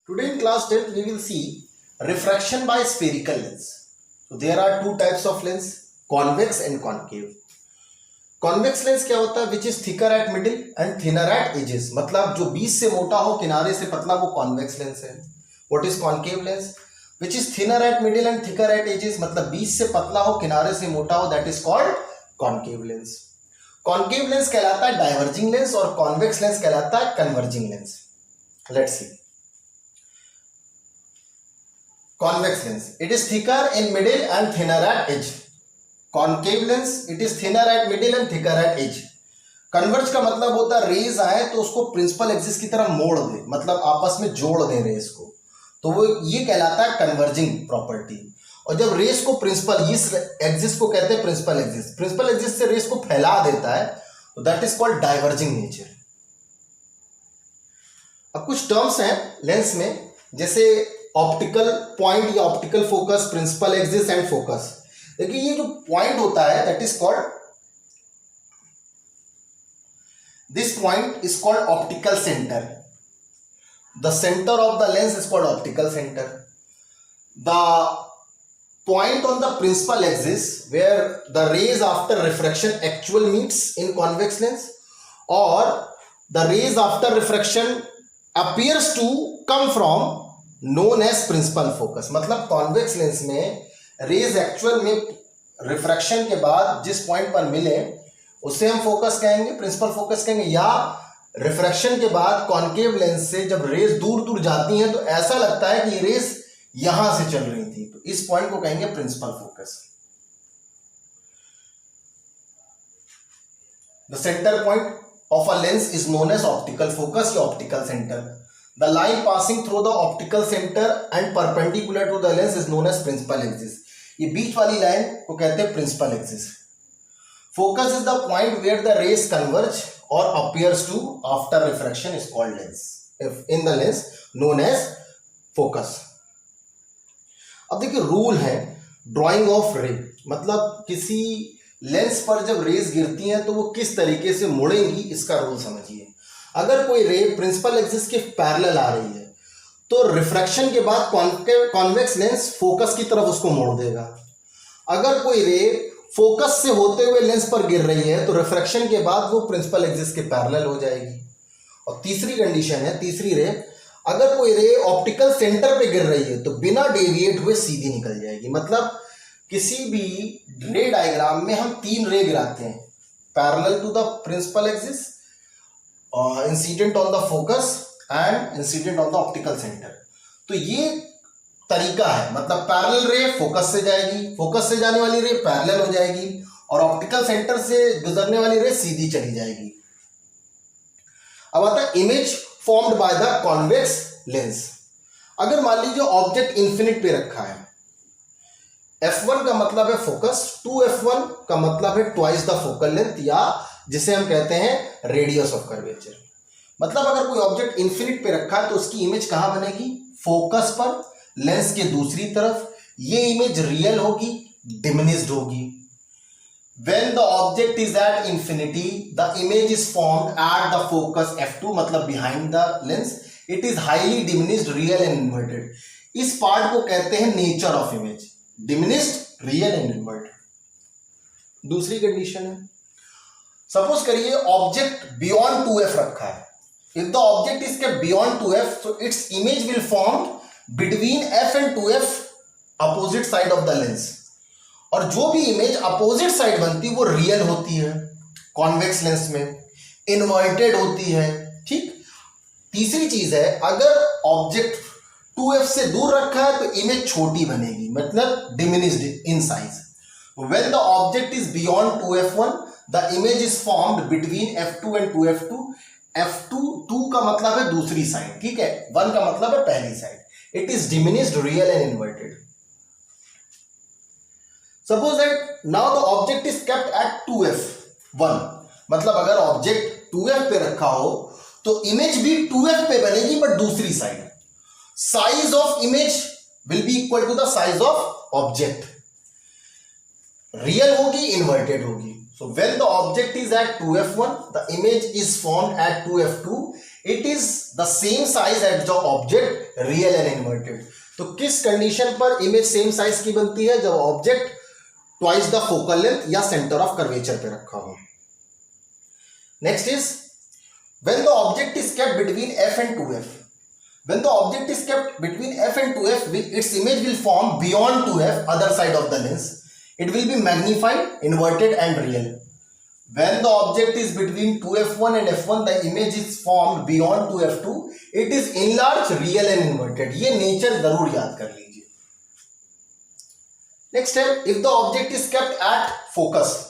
Today in class 10th we will see refraction by spherical lens. So there are two types of lens, convex and concave. Convex lens क्या होता है? Which is thicker at middle and thinner at edges, मतलब जो बीच से मोटा हो किनारे से पतला वो कॉन्वेक्स लेंस है. What is concave lens? Which is thinner at middle and thicker at edges, मतलब बीच से पतला हो किनारे से मोटा हो, that is called concave lens. Concave lens कहलाता है डाइवर्जिंग लेंस और कॉन्वेक्स लेंस कहलाता है converging lens. Let's see. Convex lens, it is thicker in middle and thinner at edge. Concave lens, it is thinner at middle and thicker eight as. Converge का मतलब होता है raise आए तो उसको प्रिंसिपल एक्सिस की तरफ मोड़ दे, मतलब आपस में जोड़ दे रेस को, तो वो ये कहलाता है कन्वर्जिंग प्रॉपर्टी. और जब रेस को प्रिंसिपल इस एक्सिस को कहते हैं प्रिंसिपल एक्सिस, प्रिंसिपल एक्सिस से रेस को फैला देता है तो that is called diverging nature. अब कुछ टर्म्स हैं लेंस में, जैसे ऑप्टिकल पॉइंट या optical focus, principal axis and focus. देखिए ये जो पॉइंट होता है that is called, this point is called optical centre. The centre of the lens is called optical centre. The point on the principal axis where the rays after refraction actual meets in convex lens, or the rays after refraction appears to come from, known as principal focus. मतलब convex lens में rays actual में refraction के बाद जिस point पर मिले उसे हम focus कहेंगे, principal focus कहेंगे. या refraction के बाद concave lens से जब rays दूर दूर जाती हैं तो ऐसा लगता है कि rays यहां से चल रही थी, तो इस पॉइंट को कहेंगे principal focus. The centre point of a lens is known as optical focus या optical centre. The line passing through the optical centre and perpendicular to the lens is known as principal axis. ये बीच वाली line को कहते हैं principal axis. Focus is the point where the rays converge और appears to after refraction is called lens in the lens known as focus. अब देखिए rule है ड्राइंग ऑफ रे, मतलब किसी लेंस पर जब रेज गिरती हैं तो वो किस तरीके से मुड़ेंगी, इसका रूल समझिए. अगर कोई रे प्रिंसिपल एक्सिस के पैरेलल आ रही है तो रिफ्रैक्शन के बाद कॉन्वेक्स लेंस फोकस की तरफ उसको मोड़ देगा. अगर कोई रे फोकस से होते हुए लेंस पर गिर रही है तो रिफ्रैक्शन के बाद वो प्रिंसिपल एक्सिस के पैरेलल हो जाएगी. और तीसरी कंडीशन है, तीसरी रे, अगर कोई रे ऑप्टिकल सेंटर पे गिर रही है तो बिना डेविएट हुए सीधी निकल जाएगी. मतलब किसी भी रे डायग्राम में हम तीन रे गिराते हैं, parallel to the principal axis, incident on the focus and incident on the optical centre. तो ये तरीका है, मतलब पैरेलल रे फोकस से जाएगी, फोकस से जाने वाली रे पैरेलल हो जाएगी और ऑप्टिकल सेंटर से गुजरने वाली रे सीधी चली जाएगी. अब आता है image formed by the convex lens. अगर मान लीजिए ऑब्जेक्ट इन्फिनिट पे रखा है, f1 का मतलब है फोकस, 2f1 का मतलब है ट्वाइस द फोकल लेंथ, या जिसे हम कहते हैं रेडियस ऑफ कर्वेचर. मतलब अगर कोई ऑब्जेक्ट इन्फिनिट पे रखा है तो उसकी इमेज कहां बनेगी? फोकस पर, लेंस के दूसरी तरफ. ये इमेज रियल होगी, डिमिनिश्ड होगी. When the object is at infinity, the image is formed at the focus f2, मतलब behind the lens. It is highly diminished, real and inverted. इस पार्ट को कहते हैं nature of image, diminished, real and inverted. दूसरी condition है, suppose करिए object beyond 2f रखा है. If the object is kept beyond 2f, so its image will form between f and 2f, opposite side of the lens. और जो भी image opposite side बनती है वो रियल होती है कॉन्वेक्स लेंस में, इन्वर्टेड होती है. ठीक. तीसरी चीज है, अगर ऑब्जेक्ट 2f से दूर रखा है तो इमेज छोटी बनेगी, मतलब diminished in size. When the object is beyond 2f1, the image is formed between f2 and 2f2. f2 2 का मतलब है दूसरी साइड, ठीक है, 1 का मतलब है पहली side. It is diminished, real and inverted. Suppose that now the object is kept at 2f1, मतलब अगर ऑब्जेक्ट 2f पे रखा हो तो इमेज भी 2f पे बनेगी बट दूसरी side. Size of image will be equal to the size of object. Real होगी, इन्वर्टेड होगी. So when the object is at 2f1, the image is formed at 2f2. It is the same size as the object, real and inverted. तो किस condition पर image same size की बनती है? जब object twice the focal length या centre of curvature पे रखा हो. Next is when the object is kept between f and 2f. When the object is kept between f and 2f, its image will form beyond 2f, other side of the lens. It will be magnified, inverted and real. When the object is between 2f1 and f1, the image is formed beyond 2f2. It is enlarged, real and inverted. ये nature जरूर याद कर लीजिए. Next है, if the object is kept at focus.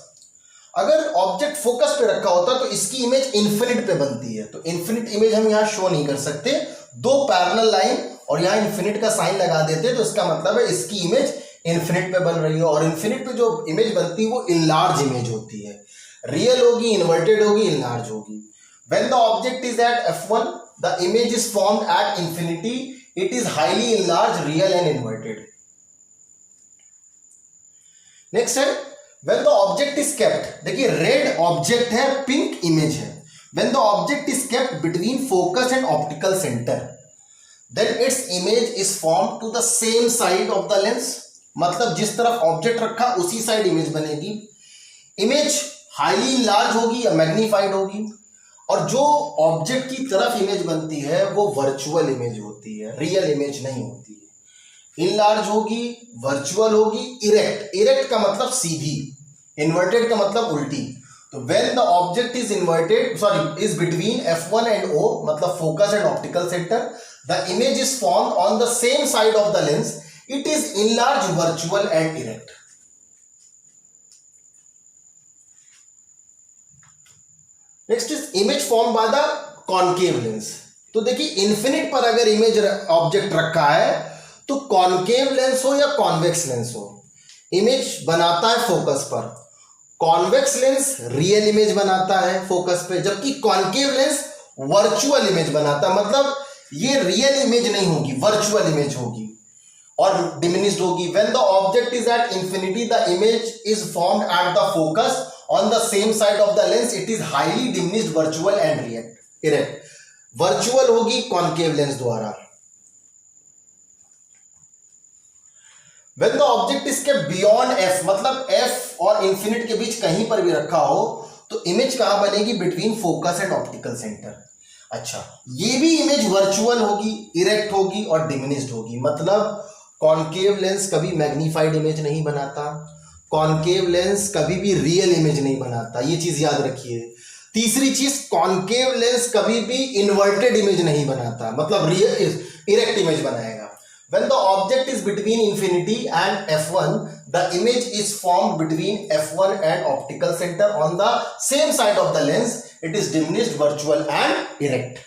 अगर object focus पे रखा होता तो इसकी इमेज इन्फिनिट पे बनती है. तो इन्फिनिट इमेज हम यहां शो नहीं कर सकते. दो पैरेलल लाइन और यहां इन्फिनिट का साइन लगा देते तो इसका मतलब है इसकी इमेज इन्फिनिट पे बन रही है. और इन्फिनिट पे जो इमेज बनती है वो इनलार्ज इमेज होती है. रियल होगी, इन्वर्टेड होगी, इनलार्ज होगी. When the object is at f1, the image is formed at infinity. It is highly enlarge, real and inverted. Next है when the object is kept, देखिए रेड ऑब्जेक्ट है, pink image है. when the object is kept between focus and optical center, then its image is formed to the same side of the lens. मतलब जिस तरफ object रखा उसी side image बनेगी. Image highly large होगी या मैग्नीफाइड होगी. और जो ऑब्जेक्ट की तरफ इमेज बनती है वो वर्चुअल इमेज होती है, रियल इमेज नहीं होती है. इनलार्ज होगी, वर्चुअल होगी, इरेक्ट. इरेक्ट का मतलब सीधी, इन्वर्टेड का मतलब उल्टी. तो when the object is inverted is between f1 and o, मतलब focus and optical centre, the image is formed on the same side of the lens. It is enlarge, virtual and erect. Next is image form by the concave lens. तो देखिए infinite पर अगर image object रखा है तो concave lens हो या convex lens हो, इमेज बनाता है फोकस पर. कॉन्वेक्स लेंस रियल इमेज बनाता है फोकस पे, जबकि कॉनकेव लेंस वर्चुअल इमेज बनाता है. मतलब ये रियल इमेज नहीं होगी, वर्चुअल इमेज होगी और डिमिनिश्ड होगी. When the object is at infinity, the image is formed at the focus on the same side of the lens. It is highly diminished, virtual and erect. Virtual होगी concave lens द्वारा. When the object is kept beyond f, मतलब f और infinite के बीच कहीं पर भी रखा हो तो इमेज कहां बनेगी? Between focus and optical centre. अच्छा, ये भी इमेज वर्चुअल होगी, इरेक्ट होगी और डिमिनिश्ड होगी. मतलब कॉनकेव लेंस कभी मैग्नीफाइड इमेज नहीं बनाता, कॉनकेव लेंस कभी भी रियल इमेज नहीं बनाता. ये चीज याद रखिए. तीसरी चीज, कॉनकेव लेंस कभी भी इन्वर्टेड इमेज नहीं बनाता, मतलब रियल इरेक्ट इमेज बनाएगा. When the object is between infinity and f1, the image is formed between f1 and optical center on the same side of the lens. It is diminished, virtual and erect.